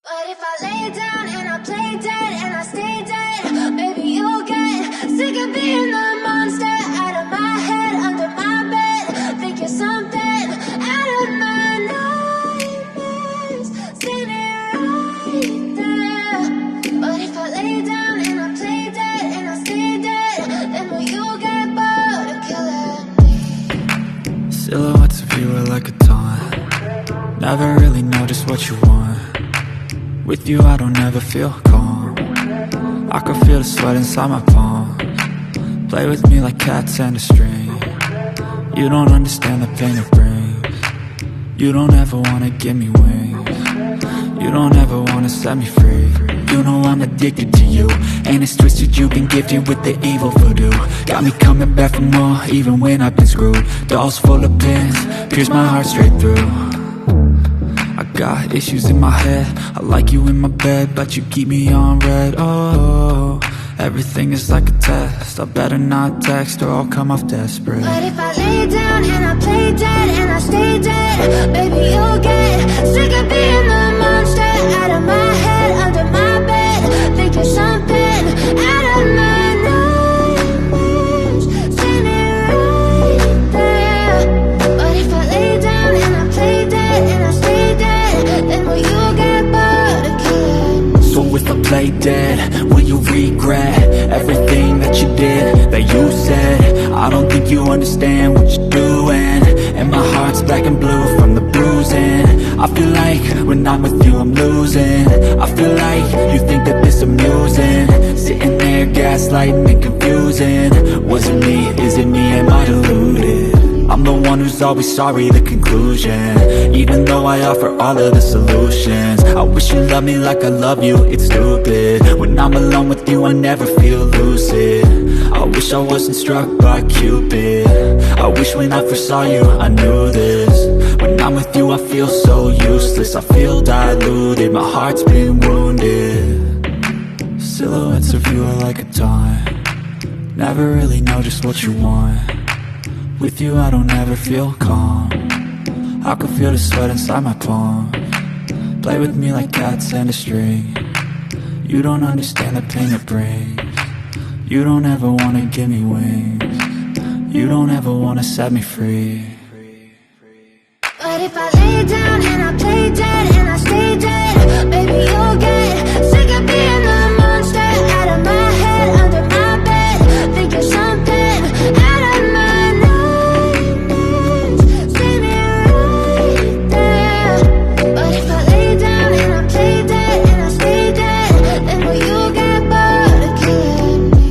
But if I lay down and I play dead and I stay dead, baby, you'll get sick of being the monster out of my head, under my bed. Think you're something out of my nightmares, standing right there. But if I lay down and I play dead and I stay dead, then will you get bored of killing me? Silhouettes of you are like a taunt. Never really know just what you want. With you I don't ever feel calm. I can feel the sweat inside my palms. Play with me like cats and a string. You don't understand the pain it brings. You don't ever wanna give me wings. You don't ever wanna set me free. You know I'm addicted to you, and it's twisted you've been gifted with the evil voodoo. Got me coming back for more even when I've been screwed. Dolls full of pins, pierce my heart straight through. I got issues in my head, I like you in my bed, but you keep me on red. Oh, everything is like a test. I better not text or I'll come off desperate. But if I lay down and I play dead and I stay dead, baby, you'll get sick of being the monster out of my head, under my bed. Think you're something out of my nightmares, standing right there. But if I lay down and I play dead and I stay dead, then will you get bored of killing me? So if I play dead, will you regret everything that you did, that you said? I don't think you understand what you're doing, and my heart's black and blue from the bruising. I feel like when I'm with you I'm losing. I feel like you think that this amusing, sitting there gaslighting and confusing. Was it me? Is it me? Am I deluded? I'm the one who's always sorry, the conclusion, even though I offer all of the solutions. I wish you loved me like I love you, it's stupid. When I'm alone with you I never feel lucid. I wish I wasn't struck by Cupid. I wish when I first saw you I knew this. When I'm with you I feel so useless, I feel diluted, my heart's been wounded. Silhouettes of you are like a taunt. Never really know just what you want. With you I don't ever feel calm. I can feel the sweat inside my palms. Play with me like cats and a string. You don't understand the pain it brings. You don't ever wanna give me wings. You don't ever wanna set me free. But if I lay down and I play dead and I stay dead, baby, you'll get sick of being the monster out of my head, under my bed. Think you're something out of my nightmares, standing right there. But if I lay down and I play dead and I stay dead, then will you get bored of killing me?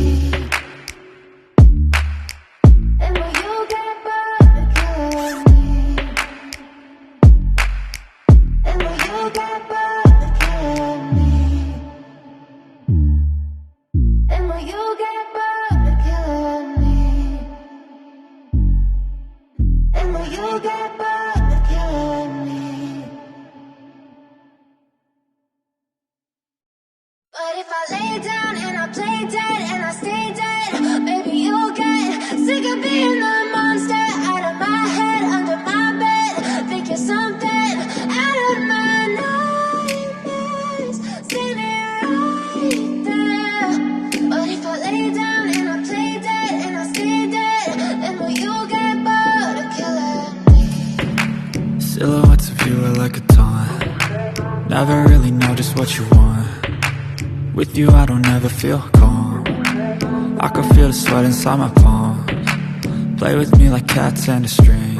Then will you get bored of killing me? And will you get bored of killing me? And will you get bored of killing me? And will you get bored of killing me? But if I lay down and I play dead and I stay dead, baby, you'll get sick of being the monster out of my head, under my bed. Think you're something out of my nightmares, standing right there. But if I lay down and I play dead and I stay dead, then will you get bored of killing me? Silhouettes of you are like a taunt. Never really know just what you want. With you I don't ever feel calm. I can feel the sweat inside my palms. Play with me like cats and a string.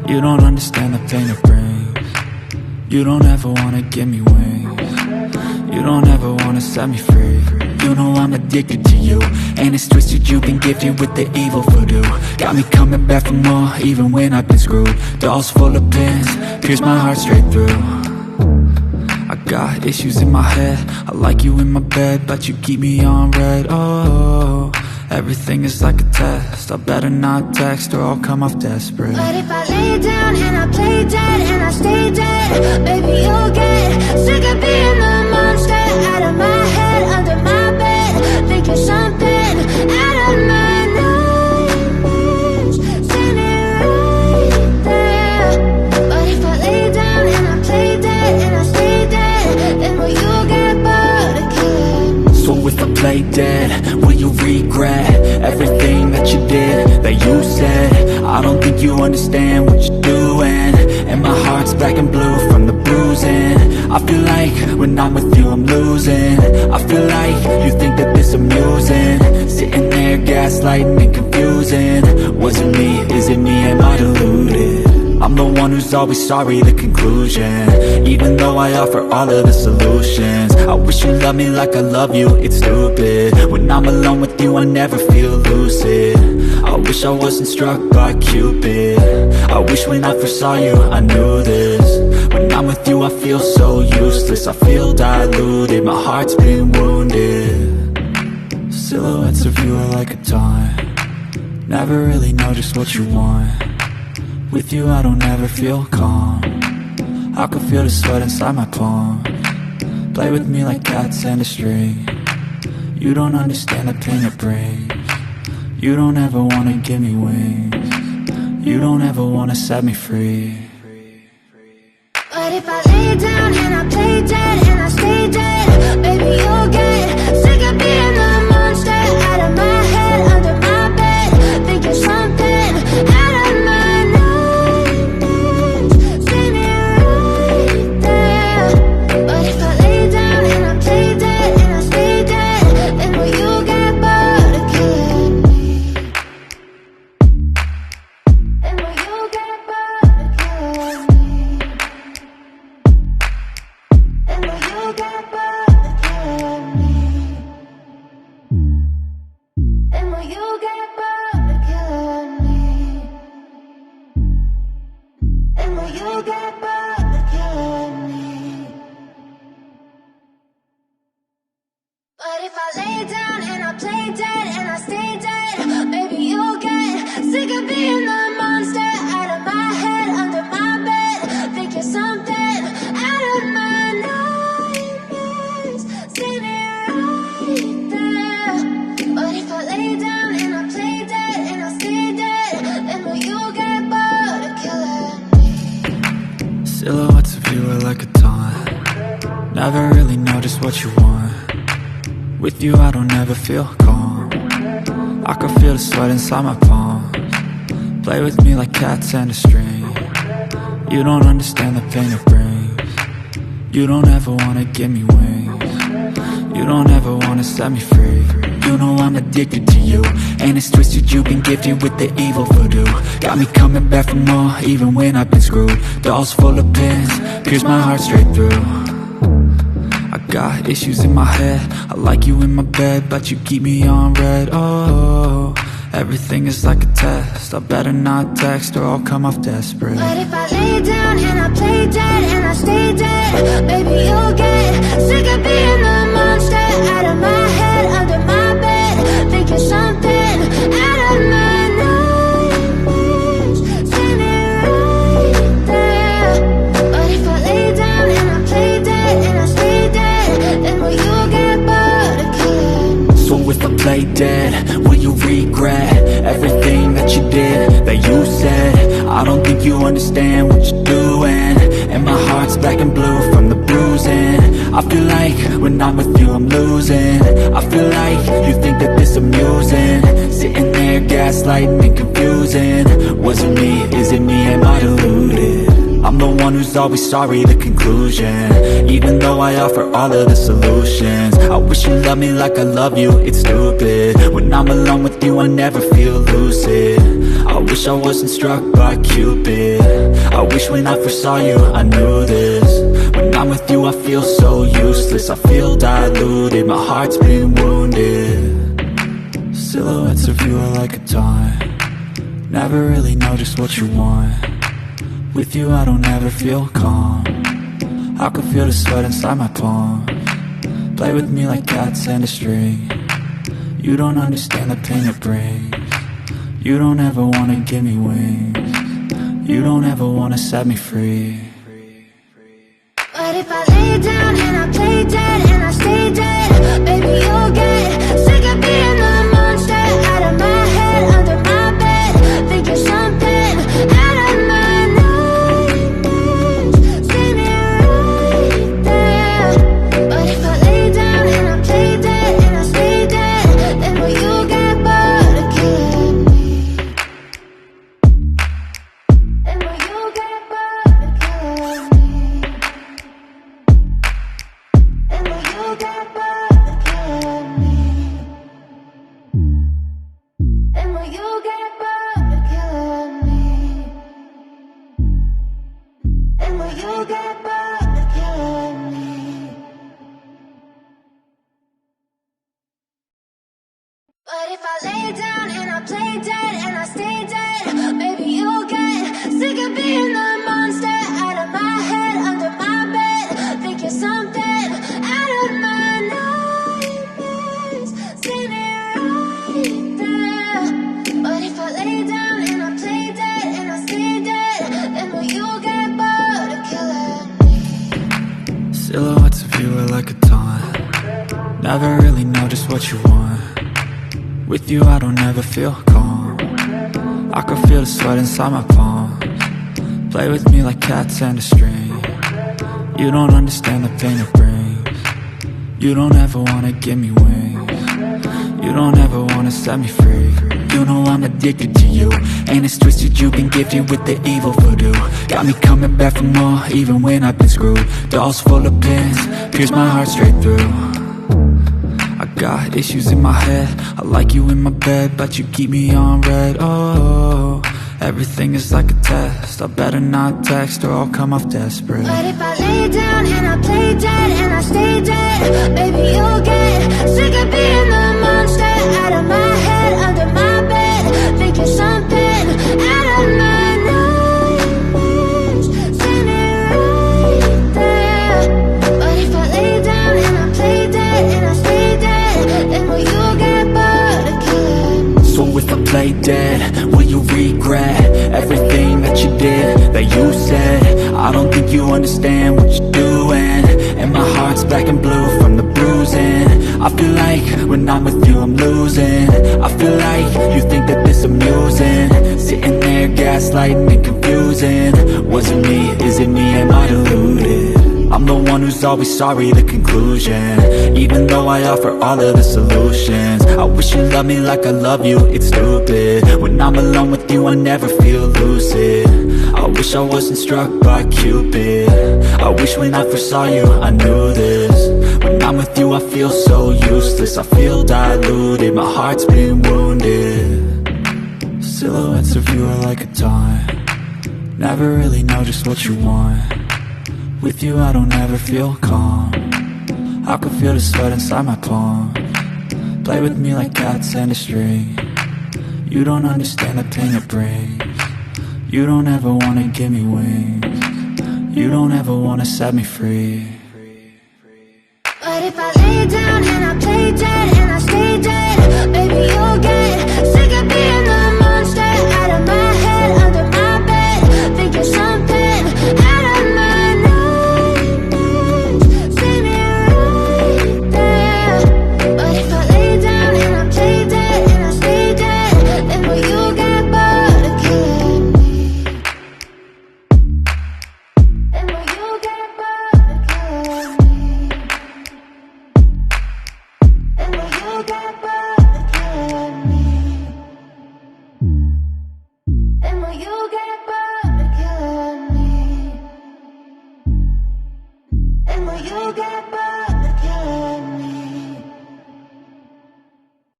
You don't understand the pain it brings. You don't ever wanna give me wings. You don't ever wanna set me free. You know I'm addicted to you, and it's twisted you've been gifted with the evil voodoo. Got me coming back for more even when I've been screwed. Dolls full of pins, pierce my heart straight through. I got issues in my head, I like you in my bed, but you keep me on red. Oh, everything is like a test. I better not text or I'll come off desperate. But if I lay down and I play dead and I stay dead, baby, you'll get sick of being the monster out of my head, under my bed. Think you're something out of my nightmares, standing right there. But if I lay down and I play dead and I stay dead, will you regret everything that you did, that you said? I don't think you understand what you're doing, and my heart's black and blue from the bruising. I feel like when I'm with you I'm losing. I feel like you think that this amusing, sitting there gaslighting and confusing. Was it me? Is it me? Am I deluded? I'm the one who's always sorry, the conclusion, even though I offer all of the solutions. I wish you loved me like I love you, it's stupid. When I'm alone with you I never feel lucid. I wish I wasn't struck by Cupid. I wish when I first saw you I knew this. When I'm with you I feel so useless, I feel diluted, my heart's been wounded. Silhouettes of you are like a taunt, never really know just what you want. With you I don't ever feel calm, I can feel the sweat inside my palm. Play with me like cats and a string. You don't understand the pain it brings. You don't ever wanna give me wings. You don't ever wanna set me free. But if I lay down and I play dead and I stay dead, baby you'll get sick of being the monster out of my head, under my bed, thinking something out of my Silhouettes of you are like a taunt, never really know just what you want. With you I don't ever feel calm, I can feel the sweat inside my palms. Play with me like cats and a string. You don't understand the pain it brings. You don't ever wanna give me wings. You don't ever wanna set me free. You know I'm addicted to you, and it's twisted, you've been gifted with the evil voodoo. Got me coming back for more, even when I've been screwed. Dolls full of pins, pierce my heart straight through. I got issues in my head, I like you in my bed, but you keep me on red. Oh, everything is like a test, I better not text or I'll come off desperate. But if I lay down and I play dead and I stay dead, baby you'll get sick of being the monster out of my head, under my bed, thinking something out of my nightmares, standing right there. But if I lay down and I play dead and I stay dead, then will you get bored of killing me? So if I play dead, will you regret everything that you did, that you said? I don't think you understand what you're doing, and my heart's black and blue from the bruising. I feel like when I'm with you I'm losing. I feel like you think that this amusing, sitting there gaslighting and confusing. Was it me? Is it me? Am I deluded? I'm the one who's always sorry, the conclusion, even though I offer all of the solutions. I wish you loved me like I love you, it's stupid. When I'm alone with you I never feel lucid. I wish I wasn't struck by Cupid. I wish when I first saw you I knew this. When I'm with you I feel so useless, I feel diluted, my heart's been wounded. Silhouettes of you are like a taunt, never really know just what you want. With you I don't ever feel calm, I can feel the sweat inside my palms. Play with me like cats and a string. You don't understand the pain it brings. You don't ever wanna give me wings. You don't ever wanna set me free. But if I lay down and I play dead and I stay dead, baby you'll get sick of being the monster out of my head, under my bed, thinking something out of my nightmares, standing right there. But if I lay down and I play dead and I stay dead, then will I lay down and I play dead and I stay dead, maybe you'll get sick of being the monster out of my head, under my bed. Think you're something out of my nightmares, standing right there. But if I lay down and I play dead and I stay dead, then will you get bored of killing me? Silhouettes of you are like a taunt. Never really know just what you want. With you I don't ever feel calm. I can feel the sweat inside my palms. Play with me like cats and a string. You don't understand the pain it brings. You don't ever wanna give me wings. You don't ever wanna set me free. You know I'm addicted to you, and it's twisted you've been gifted with the evil voodoo. Got me coming back for more, even when I've been screwed. Dolls full of pins, pierce my heart straight through. I got issues in my head, I like you in my bed, but you keep me on red. Oh, everything is like a test. I better not text or I'll come off desperate. But if I lay down and I play dead and I stay dead, maybe you'll get sick of being the monster out of my head, under my bed. Think you're something out of my nightmares, standing right there. But if I lay down and I play dead and I stay dead, then will you get bored of killing me? So if I play dead, will you regret everything that you did, that you said? I don't think you understand what you're doing, and my heart's black and blue from the bruising. I feel like when I'm with you I'm losing. I feel like you think that this amusing, sitting there gaslighting and confusing. Was it me? Is it me? Am I deluded? I'm the one who's always sorry, the conclusion, even though I offer all of the solutions. I wish you loved me like I love you, it's stupid. When I'm alone with you I never feel lucid. I wish I wasn't struck by Cupid. I wish when I first saw you I knew this. When I'm with you I feel so useless, I feel diluted, my heart's been wounded. Silhouettes of you are like a taunt. Never really know just what you want. With you I don't ever feel calm. I can feel the sweat inside my palms. Play with me like cats and a string. You don't understand the pain it brings. You don't ever wanna give me wings. You don't ever wanna set me free. But if I lay down and I play dead and I stay dead, maybe you'll